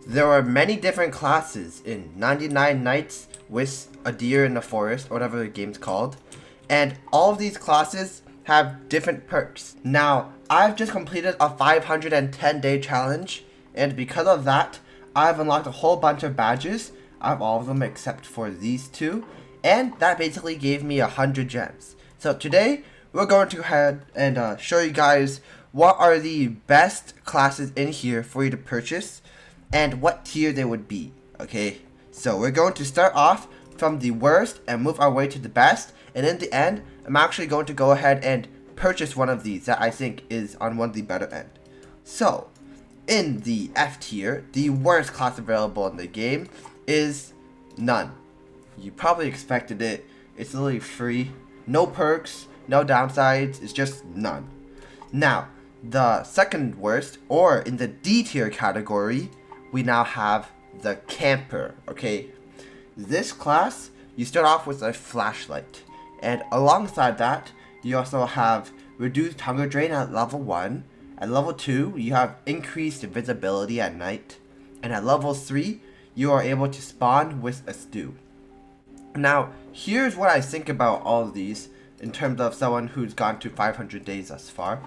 there are many different classes in 99 Nights with a Deer in the Forest, or whatever the game's called, and all of these classes have different perks. Now, I've just completed a 510-day challenge, and because of that, I've unlocked a whole bunch of badges out of all of them except for these two, and that basically gave me 100 gems. So today, we're going to go ahead and show you guys what are the best classes in here for you to purchase and what tier they would be, okay? So we're going to start off from the worst and move our way to the best, and in the end, I'm actually going to go ahead and purchase one of these that I think is on one of the better end. So, in the F tier, the worst class available in the game is none. You probably expected it. It's literally free, no perks, no downsides, it's just none. Now, the second worst, or in the D tier category, we now have the camper, okay? This class, you start off with a flashlight, and alongside that, you also have reduced hunger drain at level 1. At level 2, you have increased visibility at night, and at level 3, you are able to spawn with a stew. Now, here's what I think about all of these in terms of someone who's gone to 500 days thus far.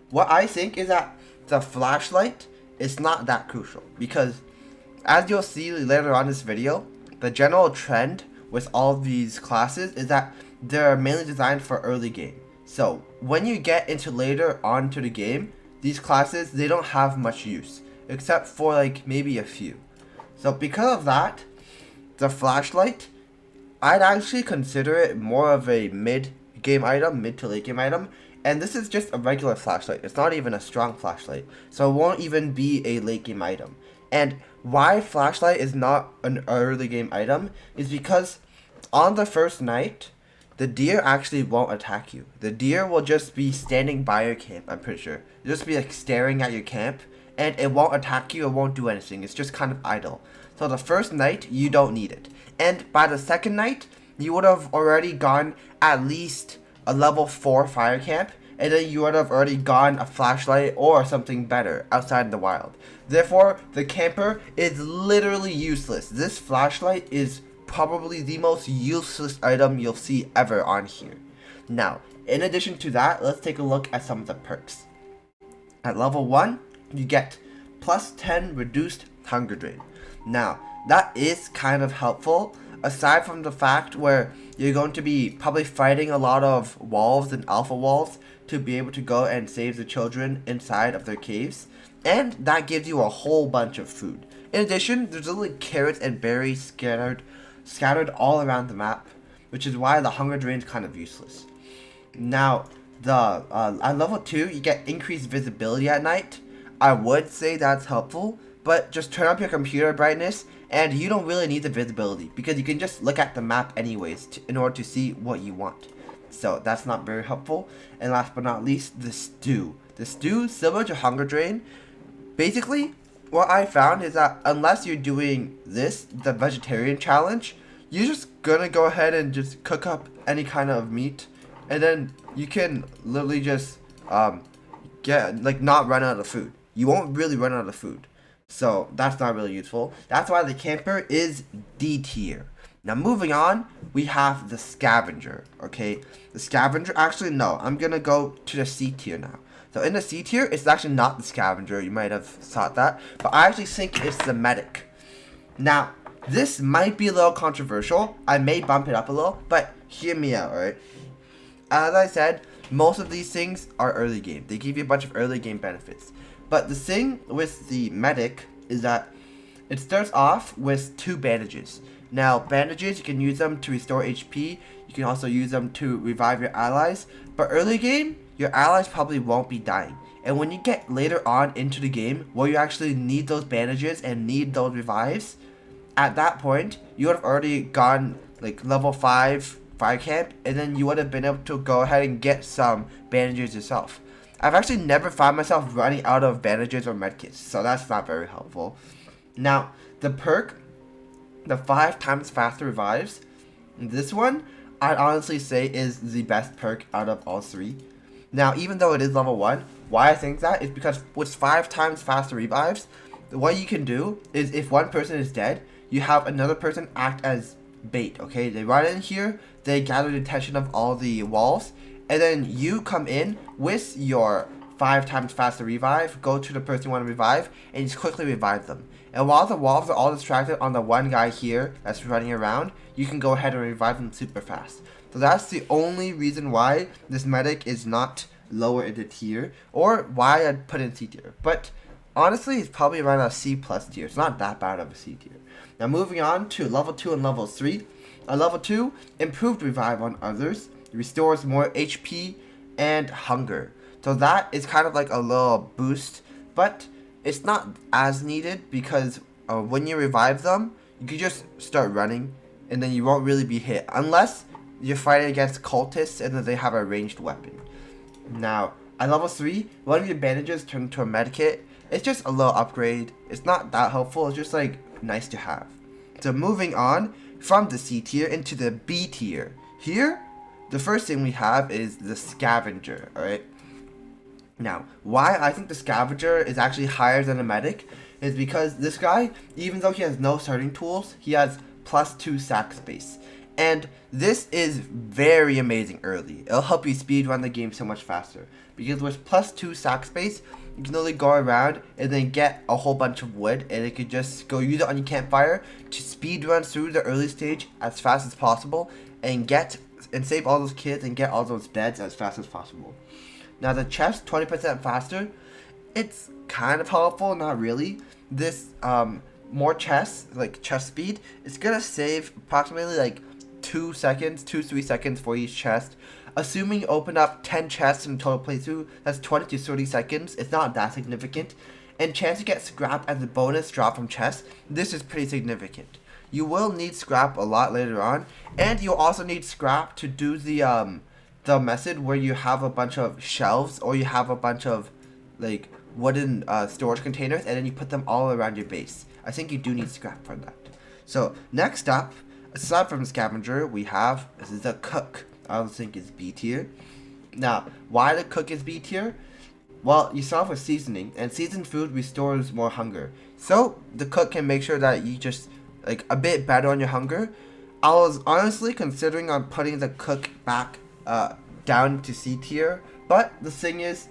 What I think is that the flashlight is not that crucial, because as you'll see later on this video, the general trend with all of these classes is that they're mainly designed for early game. So when you get into later on to the game, these classes, they don't have much use, except for like maybe a few. So because of that, the flashlight, I'd actually consider it more of a mid to late game item, and this is just a regular flashlight. It's not even a strong flashlight, so it won't even be a late game item. And why flashlight is not an early game item is because on the first night, the deer actually won't attack you. The deer will just be standing by your camp, I'm pretty sure. It'll just be like staring at your camp, and it won't attack you, it won't do anything. It's just kind of idle. So the first night, you don't need it. And by the second night, you would have already gone at least a level 4 fire camp, and then you would have already gone a flashlight or something better outside in the wild. Therefore, the camper is literally useless. This flashlight is probably the most useless item you'll see ever on here. Now, in addition to that, let's take a look at some of the perks. At level 1, you get plus 10 reduced hunger drain. Now, that is kind of helpful, aside from the fact where you're going to be probably fighting a lot of wolves and alpha wolves to be able to go and save the children inside of their caves, and that gives you a whole bunch of food. In addition, there's literally carrots and berries scattered all around the map, which is why the hunger drain is kind of useless. Now, at level 2, you get increased visibility at night. I would say that's helpful, but just turn up your computer brightness and you don't really need the visibility because you can just look at the map anyways in order to see what you want. So that's not very helpful. And last but not least, the stew. The stew, similar to hunger drain, basically what I found is that unless you're doing this, the vegetarian challenge, you're just gonna go ahead and just cook up any kind of meat, and then you can literally just not run out of food. You won't really run out of food. So that's not really useful. That's why the camper is D tier. Now moving on, we have the scavenger, okay? The scavenger, actually no, I'm gonna go to the C tier now. So in the C tier, it's actually not the scavenger, you might have thought that, but I actually think it's the medic. Now, this might be a little controversial, I may bump it up a little, but hear me out, alright? As I said, most of these things are early game. They give you a bunch of early game benefits. But the thing with the medic is that it starts off with 2 bandages. Now, bandages, you can use them to restore HP. You can also use them to revive your allies. But early game, your allies probably won't be dying. And when you get later on into the game, where you actually need those bandages and need those revives, at that point, you would have already gone like level 5 fire camp, and then you would have been able to go ahead and get some bandages yourself. I've actually never found myself running out of bandages or medkits, so that's not very helpful. Now, the perk, the 5 times faster revives, this one, I'd honestly say is the best perk out of all 3. Now, even though it is level 1, why I think that is because with 5 times faster revives, what you can do is if one person is dead, you have another person act as bait, okay? They run in here, they gather the attention of all the wolves, and then you come in with your 5 times faster revive, go to the person you want to revive, and just quickly revive them. And while the wolves are all distracted on the one guy here that's running around, you can go ahead and revive them super fast. So that's the only reason why this medic is not lower in the tier, or why I'd put in C tier. But honestly, it's probably around a C plus tier. It's not that bad of a C tier. Now moving on to level 2 and level 3. Level 2, improved revive on others, restores more HP and hunger. So that is kind of like a little boost, but it's not as needed because when you revive them, you can just start running and then you won't really be hit unless you're fighting against cultists and then they have a ranged weapon. Now, at level 3, one of your bandages turned into a medkit. It's just a little upgrade. It's not that helpful, it's just like nice to have. So moving on from the C tier into the B tier. Here, the first thing we have is the scavenger, alright? Now, why I think the scavenger is actually higher than the medic is because this guy, even though he has no starting tools, he has +2 sack space. And this is very amazing early. It'll help you speedrun the game so much faster. Because with +2 sack space, you can only go around and then get a whole bunch of wood, and it could just go use it on your campfire to speedrun through the early stage as fast as possible and save all those kids and get all those beds as fast as possible. Now the chest, 20% faster, it's kind of helpful, not really. This more chests, like chest speed, it's gonna save approximately like 2 seconds, 2-3 seconds for each chest. Assuming you open up 10 chests in total playthrough, that's 20 to 30 seconds. It's not that significant. And chance to get scrap as a bonus drop from chests, this is pretty significant. You will need scrap a lot later on, and you'll also need scrap to do the method where you have a bunch of shelves or you have a bunch of like wooden storage containers and then you put them all around your base. I think you do need scrap for that. So next up, aside from the scavenger, we have the cook. I would think is B tier. Now, why the cook is B tier? Well, you start off with seasoning, and seasoned food restores more hunger. So the cook can make sure that you just like a bit better on your hunger. I was honestly considering on putting the cook back down to C tier, but the thing is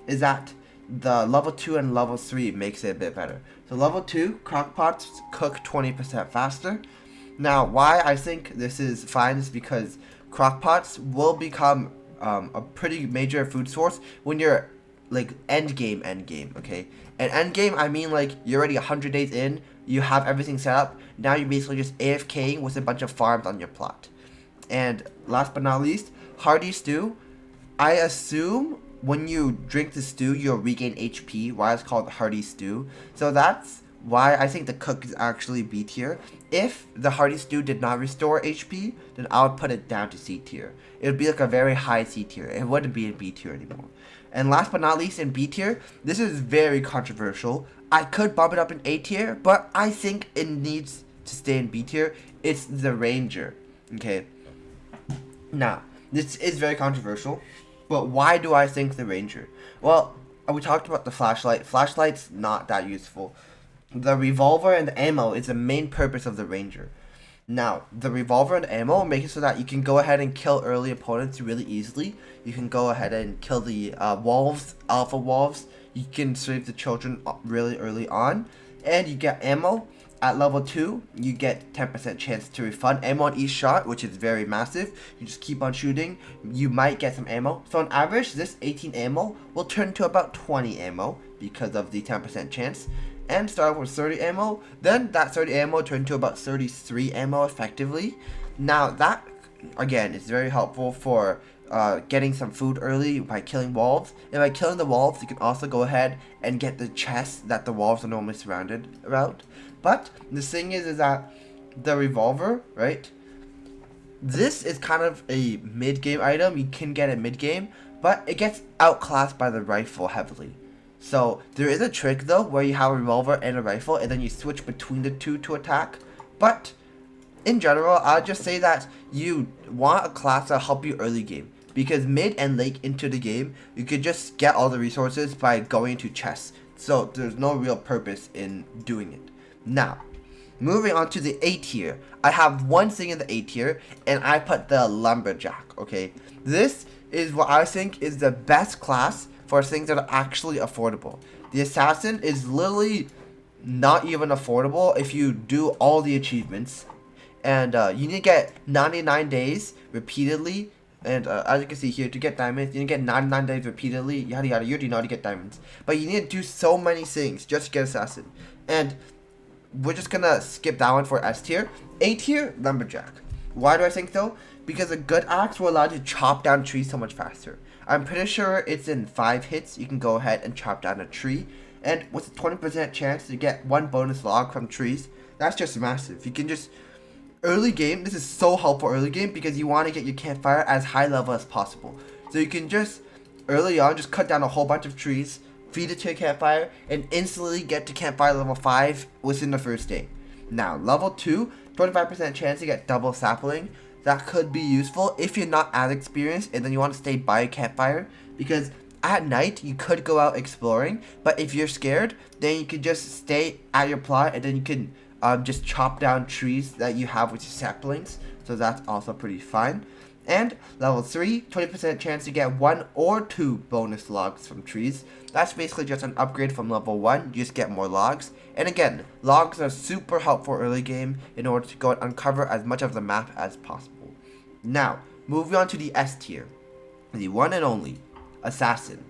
that the level 2 and level 3 makes it a bit better. So level 2, crockpots cook 20% faster. Now, why I think this is fine is because crockpots will become a pretty major food source when you're like end game, okay? And end game, I mean like you're already 100 days in, you have everything set up, now you're basically just AFKing with a bunch of farms on your plot. And last but not least, hearty stew. I assume when you drink the stew, you'll regain HP, why it's called hearty stew. So that's why I think the cook is actually B tier. If the hearty stew did not restore HP, then I would put it down to C tier. It would be like a very high C tier. It wouldn't be in B tier anymore. And last but not least, in B tier, this is very controversial. I could bump it up in A tier, but I think it needs to stay in B tier. It's the Ranger. Okay. Now, this is very controversial, but why do I think the Ranger? Well, we talked about the flashlight. Flashlight's not that useful. The revolver and the ammo is the main purpose of the Ranger. Now, the revolver and ammo make it so that you can go ahead and kill early opponents really easily. You can go ahead and kill the wolves, alpha wolves. You can save the children really early on. And you get ammo. At level 2, you get 10% chance to refund ammo on each shot, which is very massive. You just keep on shooting, you might get some ammo. So on average, this 18 ammo will turn to about 20 ammo because of the 10% chance. And start with 30 ammo, then that 30 ammo turned to about 33 ammo effectively. Now that, again, is very helpful for getting some food early by killing wolves. And by killing the wolves, you can also go ahead and get the chests that the wolves are normally surrounded around. But the thing is that the revolver, right? This is kind of a mid-game item. You can get it mid-game, but it gets outclassed by the rifle heavily. So there is a trick though where you have a revolver and a rifle and then you switch between the two to attack. But in general, I'll just say that you want a class that'll help you early game. Because mid and late into the game, you could just get all the resources by going to chests. So there's no real purpose in doing it. Now, moving on to the A tier. I have one thing in the A tier, and I put the Lumberjack, okay? This is what I think is the best class for things that are actually affordable. The Assassin is literally not even affordable if you do all the achievements. And you need to get 99 days repeatedly. And as you can see here, to get diamonds, you need to get 99 days repeatedly. Yada yada, you already know how to get diamonds. But you need to do so many things just to get Assassin. And we're just gonna skip that one for S tier. A tier, Lumberjack. Why do I think so? Because a good axe will allow you to chop down trees so much faster. I'm pretty sure it's in 5 hits you can go ahead and chop down a tree. And with a 20% chance to get 1 bonus log from trees, that's just massive. You can just, early game, this is so helpful early game because you want to get your campfire as high level as possible. So you can just, early on, just cut down a whole bunch of trees, feed it to a campfire, and instantly get to campfire level 5 within the first day. Now, level 2, 25% chance to get double sapling. That could be useful if you're not as experienced and then you want to stay by a campfire, because at night you could go out exploring, but if you're scared, then you can just stay at your plot and then you can just chop down trees that you have with your saplings. So that's also pretty fine. And level 3, 20% chance to get 1 or 2 bonus logs from trees. That's basically just an upgrade from level 1, you just get more logs. And again, logs are super helpful early game in order to go and uncover as much of the map as possible. Now, moving on to the S tier. The one and only Assassin.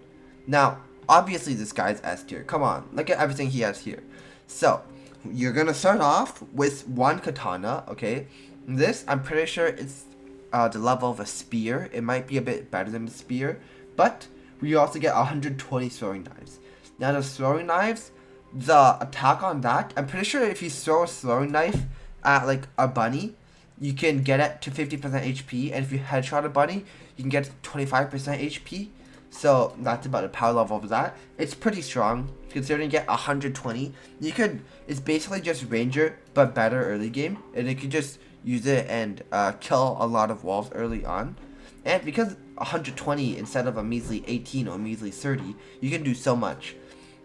Now, obviously this guy's S tier. Come on, look at everything he has here. So, you're gonna start off with 1 katana, okay? This, I'm pretty sure it's the level of a spear. It might be a bit better than a spear, but we also get 120 throwing knives. Now the throwing knives, the attack on that, I'm pretty sure if you throw a throwing knife at like a bunny, you can get it to 50% HP, and if you headshot a bunny, you can get 25% HP. So that's about the power level of that. It's pretty strong, considering you get 120. You could, it's basically just Ranger, but better early game, and you can just use it and kill a lot of walls early on. And because 120 instead of a measly 18 or measly 30, you can do so much.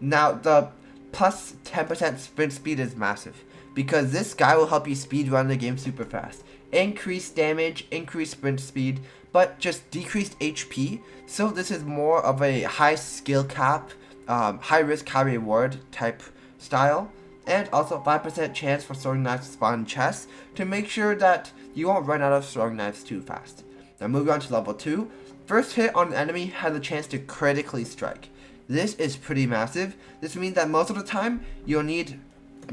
Now the plus 10% sprint speed is massive, because this guy will help you speed run the game super fast. Increased damage, increased sprint speed, but just decreased HP. So this is more of a high skill cap, high risk, high reward type style. And also 5% chance for throwing knives to spawn in chests to make sure that you won't run out of throwing knives too fast. Now moving on to level 2. First hit on an enemy has a chance to critically strike. This is pretty massive. This means that most of the time you'll need,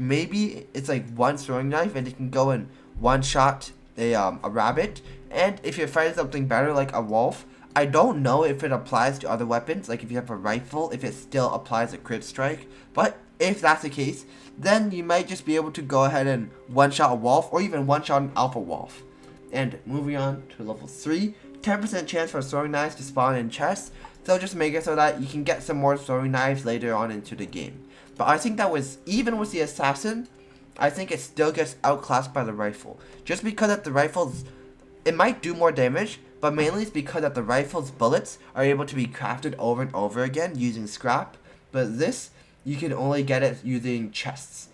maybe it's like 1 throwing knife and it can go and one shot a rabbit. And if you're fighting something better like a wolf, I don't know if it applies to other weapons, like if you have a rifle, if it still applies a crit strike. But if that's the case, then you might just be able to go ahead and one-shot a wolf, or even one-shot an alpha wolf. And moving on to level 3, 10% chance for throwing knives to spawn in chests, so just make it so that you can get some more throwing knives later on into the game. But I think that was, even with the Assassin, I think it still gets outclassed by the rifle. Just because that the rifle's, it might do more damage, but mainly it's because that the rifle's bullets are able to be crafted over and over again using scrap. But this, you can only get it using chests.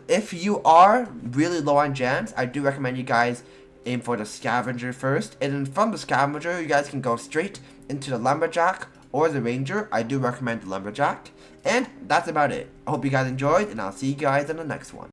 If you are really low on gems, I do recommend you guys aim for the scavenger first, and then from the scavenger you guys can go straight into the lumberjack or the ranger. I do recommend the lumberjack, and that's about it. I hope you guys enjoyed, and I'll see you guys in the next one.